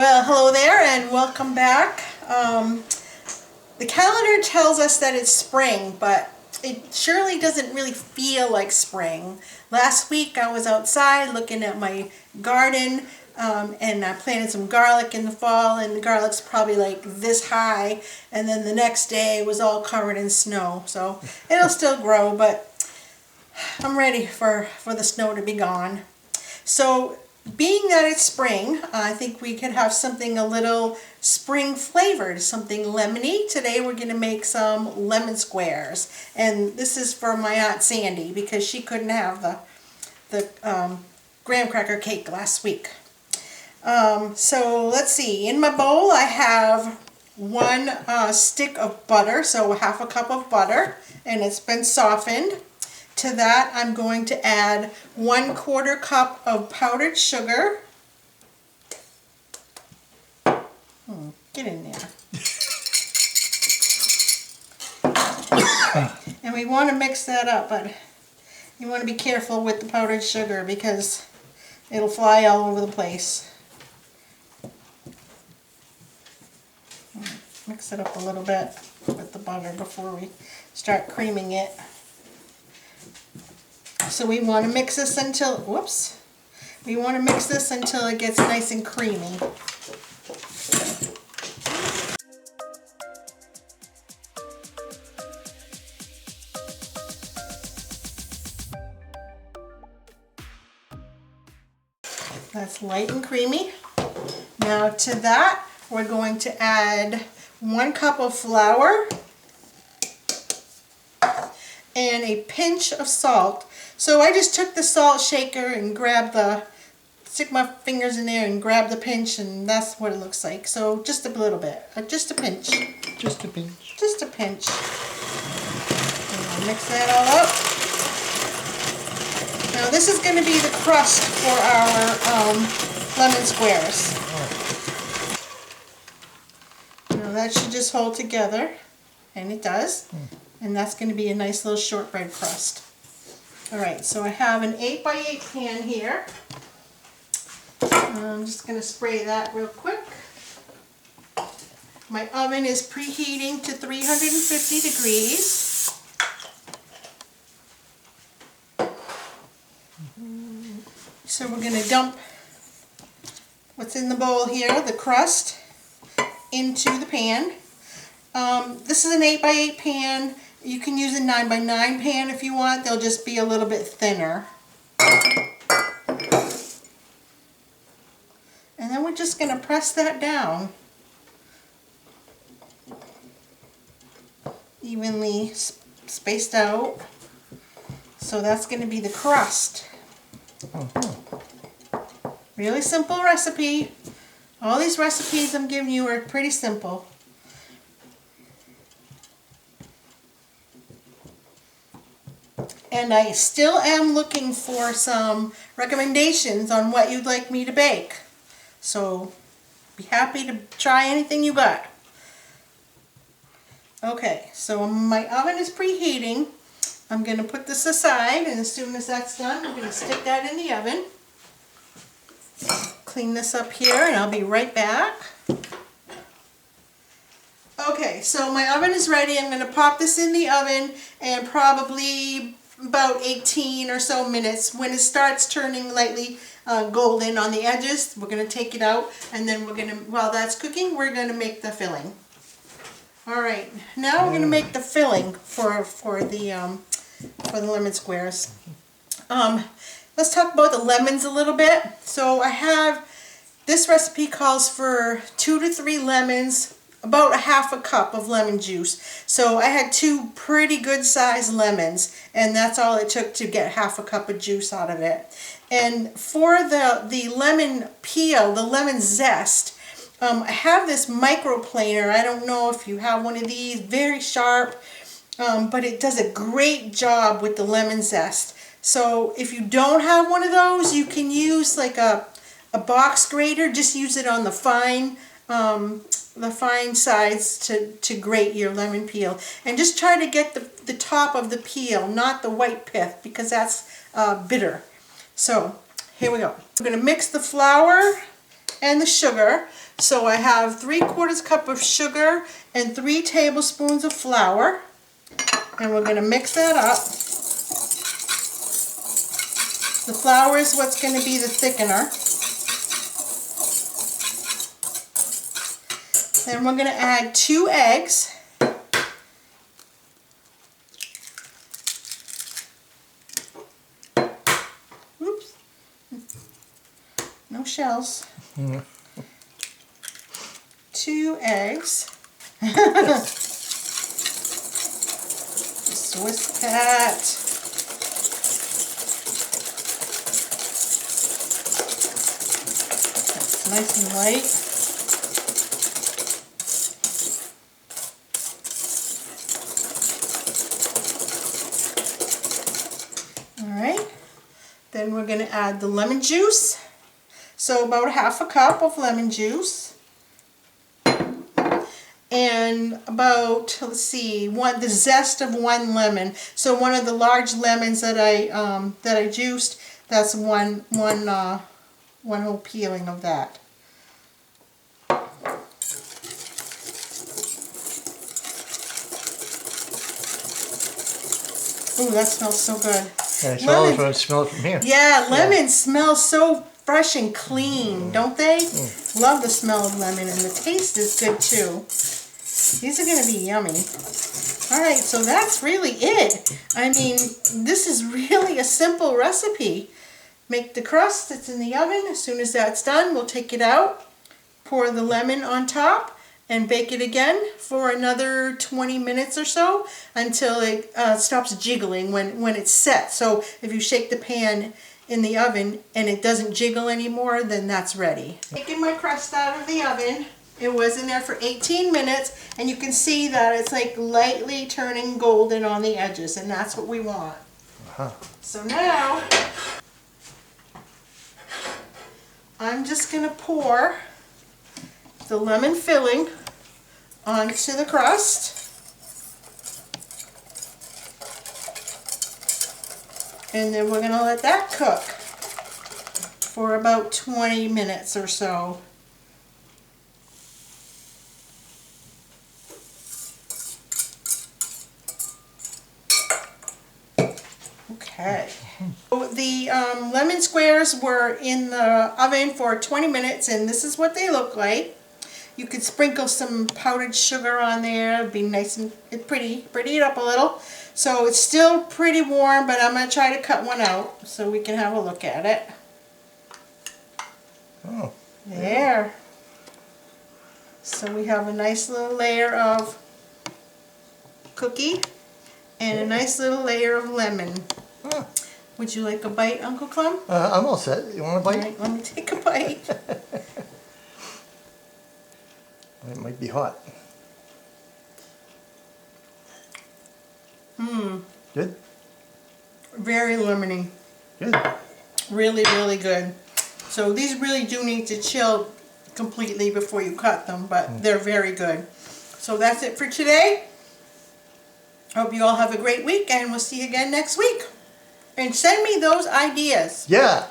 Well, hello there and welcome back. The calendar tells us that it's spring, but it surely doesn't really feel like spring. Last week I was outside looking at my garden and I planted some garlic in the fall, and the garlic's probably like this high, and then the next day it was all covered in snow. So it'll still grow, but I'm ready for the snow to be gone. So being that it's spring, I think we could have something a little spring flavored, something lemony. Today we're going to make some lemon squares, and this is for my Aunt Sandy because she couldn't have the graham cracker cake last week. So let's see, in my bowl I have one stick of butter, so half a cup of butter, and it's been softened. To that, I'm going to add 1/4 cup of powdered sugar. Get in there. And we want to mix that up, but you want to be careful with the powdered sugar because it'll fly all over the place. Mix it up a little bit with the butter before we start creaming it. So we want to mix this until, we want to mix this until it gets nice and creamy. That's light and creamy. Now to that, we're going to add 1 cup of flour and a pinch of salt. So I just took the salt shaker and stick my fingers in there and grab the pinch, and that's what it looks like. So just a little bit, just a pinch. Just a pinch. Just a pinch. And I'll mix that all up. Now this is going to be the crust for our lemon squares. Now that should just hold together, and it does. And that's going to be a nice little shortbread crust. Alright, so I have an 8x8 pan here. I'm just going to spray that real quick. My oven is preheating to 350 degrees. So we're going to dump what's in the bowl here, the crust, into the pan. This is an 8x8 pan. You can use a 9x9 pan if you want. They'll just be a little bit thinner. And then we're just going to press that down evenly spaced out. So that's going to be the crust. Really simple recipe. All these recipes I'm giving you are pretty simple. And I still am looking for some recommendations on what you'd like me to bake. So be happy to try anything you got. Okay, so my oven is preheating. I'm going to put this aside, and as soon as that's done, I'm going to stick that in the oven. Clean this up here, and I'll be right back. Okay, so my oven is ready. I'm going to pop this in the oven and probably about 18 or so minutes. When it starts turning lightly golden on the edges, we're going to take it out, and then we're going to, while that's cooking, we're going to make the filling. Alright, now we're going to make the filling for the lemon squares. Let's talk about the lemons a little bit. So I have, this recipe calls for 2 to 3 lemons, about 1/2 cup of lemon juice. So I had 2 pretty good sized lemons, and that's all it took to get 1/2 cup of juice out of it. And for the lemon peel, the lemon zest, I have this microplaner. I don't know if you have one of these, very sharp, but it does a great job with the lemon zest. So if you don't have one of those, you can use like a box grater. Just use it on the fine sides to grate your lemon peel, and just try to get the top of the peel, not the white pith, because that's bitter. So here we go. We're going to mix the flour and the sugar. So I have 3/4 cup of sugar and 3 tablespoons of flour. And we're going to mix that up. The flour is what's going to be the thickener. Then we're going to add 2 eggs. Oops. No shells. 2 eggs. Just whisk that. That's nice and light. Alright, then we're going to add the lemon juice. So about 1/2 cup of lemon juice. And about, let's see, the zest of 1 lemon. So one of the large lemons that I juiced, that's one whole peeling of that. Ooh, that smells so good. Yeah, I smell it from here. Yeah, lemons smell so fresh and clean, don't they? Love the smell of lemon, and the taste is good too. These are going to be yummy. Alright, so that's really it. I mean, this is really a simple recipe. Make the crust that's in the oven. As soon as that's done, we'll take it out, pour the lemon on top, and bake it again for another 20 minutes or so until it stops jiggling when it's set. So if you shake the pan in the oven and it doesn't jiggle anymore, then that's ready. Taking my crust out of the oven. It was in there for 18 minutes, and you can see that it's like lightly turning golden on the edges, and that's what we want. So now I'm just going to pour the lemon filling onto the crust. And then we're going to let that cook for about 20 minutes or so. Okay. The lemon squares were in the oven for 20 minutes, and this is what they look like. You could sprinkle some powdered sugar on there. It'd be nice and pretty it up a little. So it's still pretty warm, but I'm going to try to cut one out so we can have a look at it. Oh. There. So we have a nice little layer of cookie and a nice little layer of lemon. Huh. Would you like a bite, Uncle Clem? I'm all set. You want a bite? All right, let me take a bite. It might be hot. Good? Very lemony. Good. Really, really good. So these really do need to chill completely before you cut them, but they're very good. So that's it for today. Hope you all have a great week, and we'll see you again next week. And send me those ideas. Yeah.